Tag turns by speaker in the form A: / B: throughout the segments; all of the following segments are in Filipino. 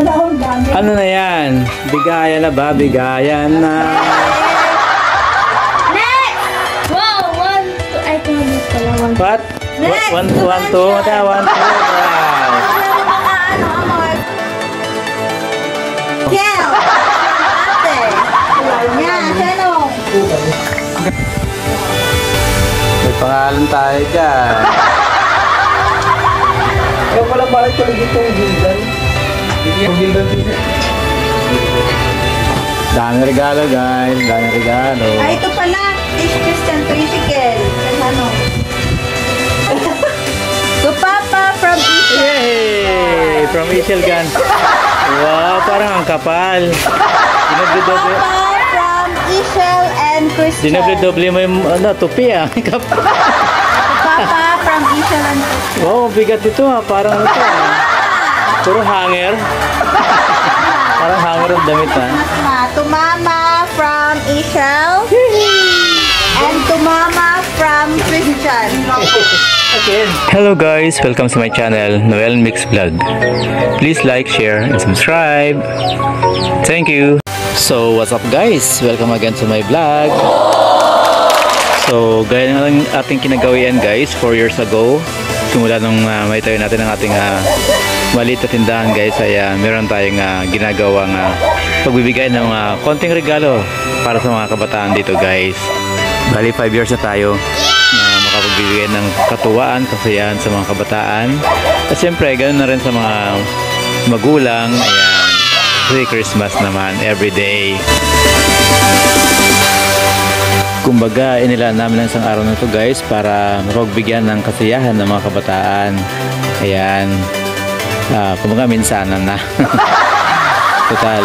A: Ano na yan? Bigayan na ba? Bigayan na.
B: Next! Wow! One, two. Ay, tumabot pala. One.
A: What?
B: Next!
A: One, two. Wow.
B: Kel! Ate! Yan, Senong!
A: May pangalan tayo dyan.
C: Ayaw pala balik ko dito yung Gildan. Yung Gildan dito.
A: Daming regalo guys. Daming regalo.
B: Ay, ito pala. Fish Christian Tricycle. Ano? To Papa from Isha.
A: Yay! From Ishelgan. Wow, parang ang kapal. Dinoble-doble.
B: Papa from Ishel and Christian.
A: Dinoble-doble mo yung tupi ah. Kapal.
B: Papa from Ishel and Christian.
A: Wow, bigat ito ah. Parang ito ah. Puro hanger. Parang hanger ang damit ah.
B: To Mama from Ishel. And to Mama from Christian.
A: Okay. Hello guys, welcome to my channel, Noel Mix Vlog. Please like, share, and subscribe. Thank you. So, what's up guys? Welcome again to my vlog. So, gaya ng ating kinagawian guys, 4 years ago, simula nung may tayo natin ang ating maliit na tindahan guys, ay meron tayong ginagawang pagbibigay ng konting regalo para sa mga kabataan dito guys. Bali 5 years na tayo na makapagbibigay ng katuwaan, kasiyahan sa mga kabataan. At siyempre, ganoon na rin sa mga magulang. Ayan, kasi Christmas naman, everyday. Kumbaga, inilaan namin ang isang araw na ito guys para makapagbigyan ng kasiyahan ng mga kabataan. Ayan, kumbaga minsanan na. Total,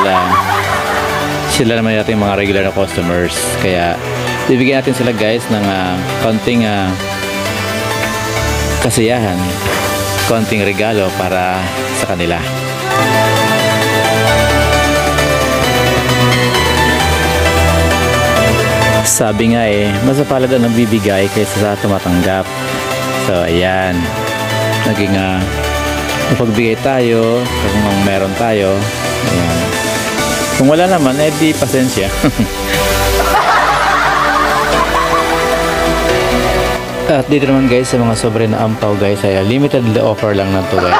A: sila naman natin mga regular na customers. Kaya, bibigyan natin sila guys ng konting kasiyahan, konting regalo para sa kanila. Sabi nga mas mapalad ang nagbibigay kaysa sa tumatanggap. So ayan, naging mapagbigay tayo kung meron tayo. Ayan. Kung wala naman, di pasensya. At dito naman guys, sa mga sobre na ampaw guys, ay limited offer lang na to guys.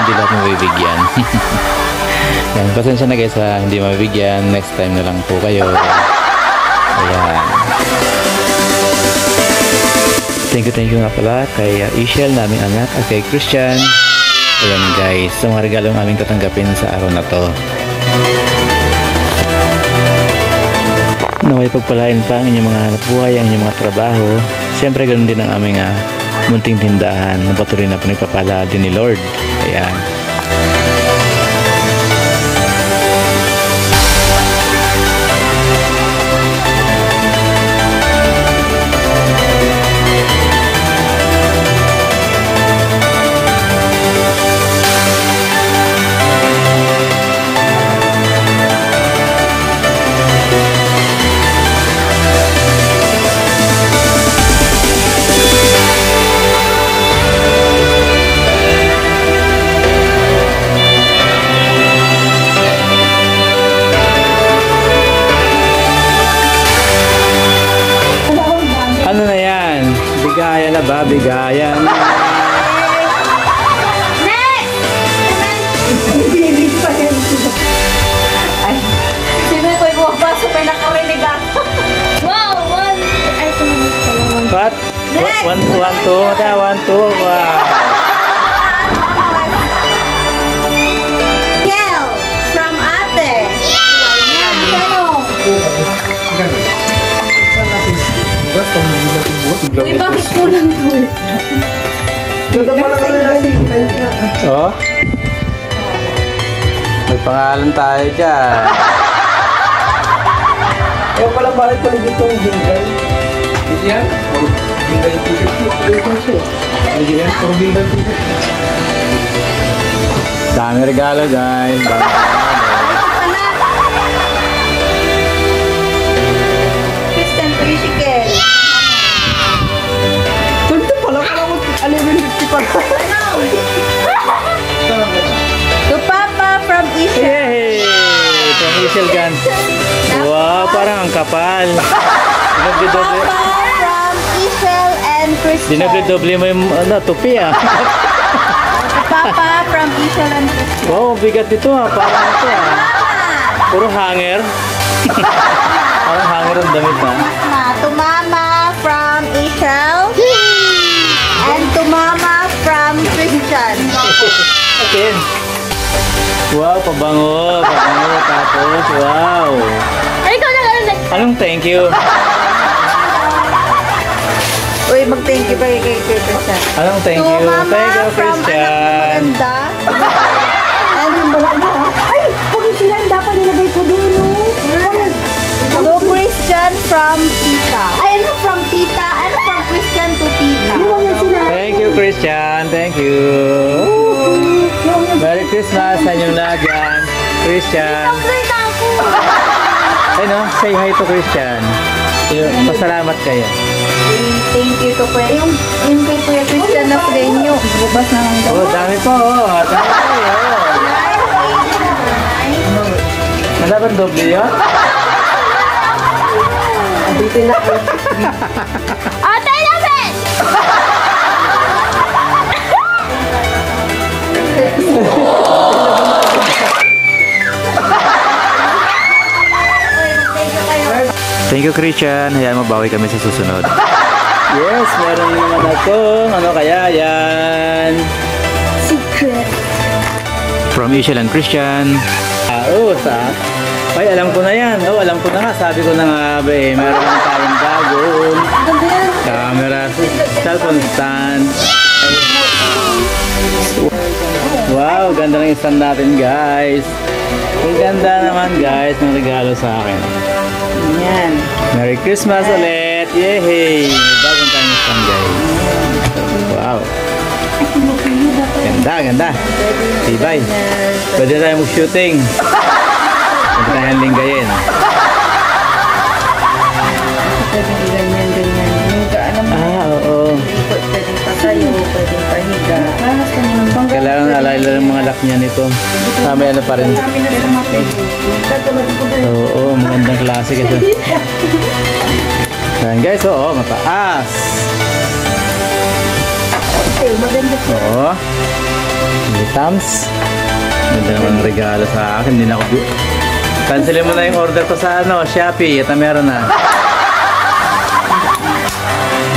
A: Hindi lahat mabibigyan. Yan, pasensya na guys hindi mabibigyan. Next time na lang po kayo. Ayan. Thank you nga pala kay Ishel, naming anak, at kay Christian. Ayan guys, sa mga regalong aming tatanggapin sa araw na to. Naway pagpalain pa ang inyong mga hanap buhay, ang inyong mga trabaho. Siyempre ganoon din ang aming munting tindahan na patuloy na pinagpapala din ni Lord. Ayan. Ano na yan? Bigayan na ba? Bigayan na.
B: Next! Ay, sino ko yung mapasok ay nakarinig ako. Wow! One! Ay, tumabot pala.
A: What?
B: Next!
A: One, two. Wow.
B: Kel! From Ate! Yan, Senong! Uy, bakit kulang to eh?
C: Ganda pala kami nasi.
A: Oh? May pangalan tayo dyan.
C: Ayaw pala balik ko dito yung Gildan. Yan? Gildan dito. Yan, puro Gildan dito.
A: Dami regalo guys.
B: Christian Tricycle.
C: Ganito pala mag-11.50 pala.
B: To Papa from from Isha.
A: Yay! From Michelle Gans. Wow, parang ang kapal. Dinoble-doble.
B: Papa from Ishel and Christian.
A: Dinoble-doble mo yung tupi ah.
B: Papa from Ishel and Christian.
A: Wow, bigat ito ah. Parang ito ah. Puro hanger. Parang hanger ang damit ah.
B: To Mama from Ishel. And to Mama from Christian.
A: Okay. Wow, pabango. Pabango tapos. Wow.
B: Ay, ikaw na lang.
A: Anong thank you?
B: Uy, mag-thank you pa kay Christian.
A: Anong thank
B: To
A: you?
B: Mama
A: Thank you,
B: from
A: Christian.
B: Anak Maganda. And ay, kung sila dapat nilagay ko doon. To Christian from Tita. Ay, ano from Tita? Ano from Christian to Tita?
A: Thank you, Christian. Thank you. Merry Christmas sa inyong lahat yan. Christian.
B: Complete ako.
A: Ay no, say hi to Christian. Pasalamat kayo.
B: Thank you to Kuya. Yung kay Kuya Christian na Frenyo. Bubas na lang daw.
A: Oh, dami po. Oh. Dami po. Oh. Wala bang doble yun?
B: Ate, lapit!
A: Thank you, Christian. Hayaan mabawi kami sa susunod. Yes, meron naman akong ano kaya yan.
B: Secret.
A: From Ishel and Christian. Ay, alam ko na yan. Oh, alam ko na nga. Sabi ko na nga, be, meron na tayong bagong camera, cellphone stand. Wow, ganda ng stand natin, guys. Ang ganda naman, guys, ng regalo sa akin.
B: Yan.
A: Merry Christmas ulit! Yay! May bagong tayong stand, guys. Wow. Ganda, ganda. Tibay. Pwede na tayo mag-shooting. Pwede tayong linggayin.
B: Pwedeng ganyan.
A: Oo.
B: Pwedeng patayo, pwedeng pahiga.
A: Kailangan alayla ng mga lock niya nito. May ano pa rin. Oo, magandang klase kasi. Ayan guys, oo, mataas. Oo. Thumbs. Ganda naman regalo sa akin. Hindi na ako... Cancelin mo na yung order ko sa Shopee. Ito meron na.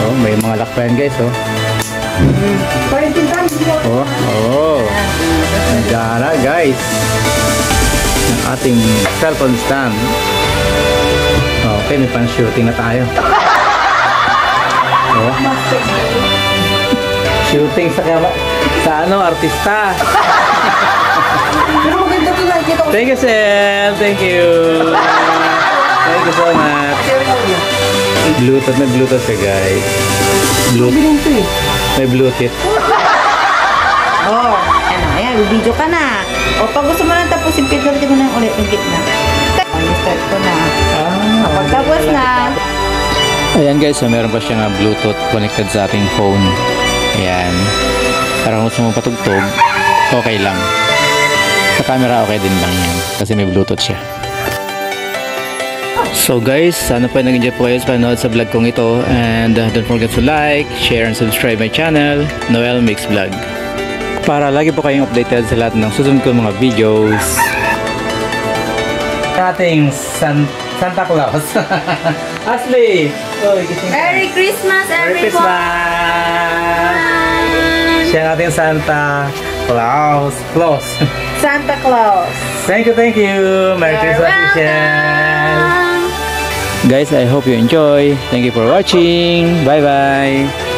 A: Oh, may mga lock pa yan guys, oh. Oh. Nagara guys. Ang ating cellphone stand. Okay, may pan-shooting na tayo. Oh. Shooting sa artista. Thank you, Sel. Thank you. Thank you so much. Bluetooth, may Bluetooth ka guys. Bluetooth. May Bluetooth.
B: Oh, ayan, video ka na. O, pag gusto mo lang tapusin, pindutin mo na ulit yung gitna. Start ko na. Pag tapos na.
A: Ayan guys, so meron pa siyang Bluetooth connected sa ating phone. Ayan. Para kung gusto mo patugtog, okay lang. Sa camera, okay din lang yan. Kasi may Bluetooth siya. So guys, sana po nag-enjoy po kayo sa panood sa vlog kong ito. And don't forget to like, share, and subscribe my channel, Noel Mix Vlog. Para lagi po kayong updated sa lahat ng susunod kong mga videos. Ating Santa Claus. Ashley!
B: Merry Christmas,
A: Merry
B: everyone!
A: Christmas! Siya natin Santa Claus.
B: Santa Claus.
A: Thank you. Merry Christmas, Michelle. Guys, I hope you enjoy. Thank you for watching. Bye-bye.